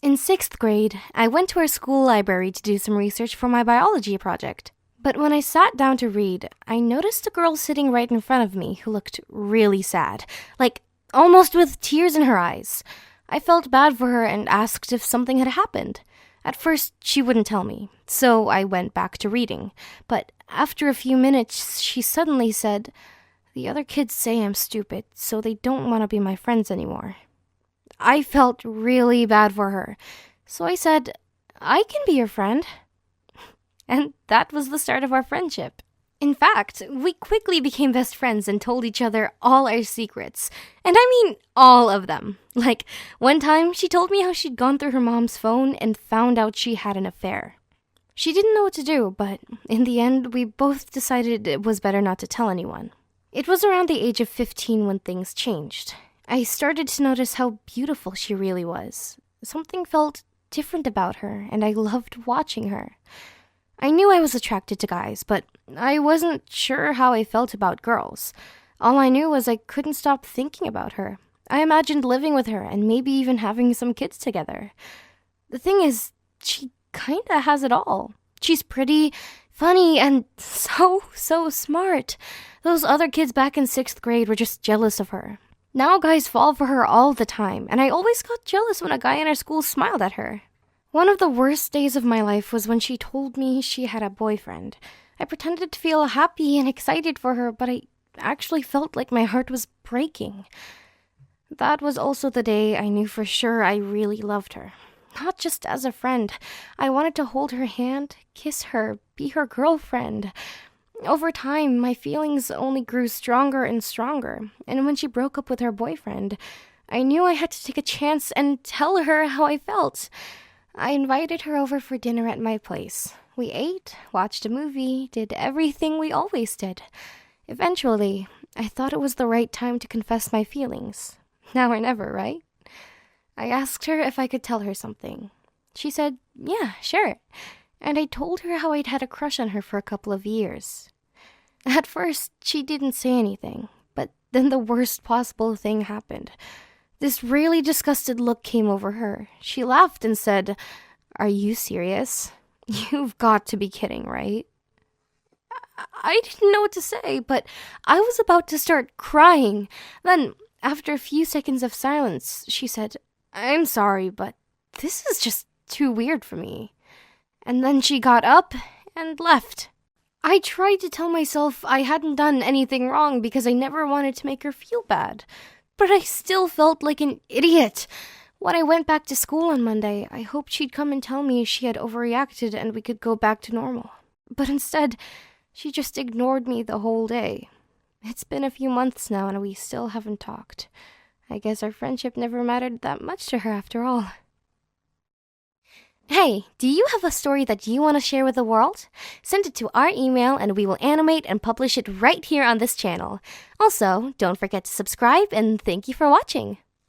In 6th grade, I went to our school library to do some research for my biology project. But when I sat down to read, I noticed a girl sitting right in front of me who looked really sad, like almost with tears in her eyes. I felt bad for her and asked if something had happened. At first, she wouldn't tell me, so I went back to reading. But after a few minutes, she suddenly said, "The other kids say I'm stupid, so they don't want to be my friends anymore." I felt really bad for her, so I said, "I can be your friend." And that was the start of our friendship. In fact, we quickly became best friends and told each other all our secrets. And I mean all of them. Like, one time she told me how she'd gone through her mom's phone and found out she had an affair. She didn't know what to do, but in the end, we both decided it was better not to tell anyone. It was around the age of 15 when things changed. I started to notice how beautiful she really was. Something felt different about her, and I loved watching her. I knew I was attracted to guys, but I wasn't sure how I felt about girls. All I knew was I couldn't stop thinking about her. I imagined living with her and maybe even having some kids together. The thing is, she kinda has it all. She's pretty, funny, and so smart. Those other kids back in 6th grade were just jealous of her. Now guys fall for her all the time, and I always got jealous when a guy in our school smiled at her. One of the worst days of my life was when she told me she had a boyfriend. I pretended to feel happy and excited for her, but I actually felt like my heart was breaking. That was also the day I knew for sure I really loved her. Not just as a friend. I wanted to hold her hand, kiss her, be her girlfriend. Over time, my feelings only grew stronger and stronger, and when she broke up with her boyfriend, I knew I had to take a chance and tell her how I felt. I invited her over for dinner at my place. We ate, watched a movie, did everything we always did. Eventually, I thought it was the right time to confess my feelings. Now or never, right? I asked her if I could tell her something. She said, "Yeah, sure." And I told her how I'd had a crush on her for a couple of years. At first, she didn't say anything, but then the worst possible thing happened. This really disgusted look came over her. She laughed and said, "Are you serious? You've got to be kidding, right?" I didn't know what to say, but I was about to start crying. Then, after a few seconds of silence, she said, "I'm sorry, but this is just too weird for me." And then she got up and left. I tried to tell myself I hadn't done anything wrong because I never wanted to make her feel bad. But I still felt like an idiot. When I went back to school on Monday, I hoped she'd come and tell me she had overreacted and we could go back to normal. But instead, she just ignored me the whole day. It's been a few months now and we still haven't talked. I guess our friendship never mattered that much to her after all. Hey, do you have a story that you want to share with the world? Send it to our email and we will animate and publish it right here on this channel. Also, don't forget to subscribe and thank you for watching.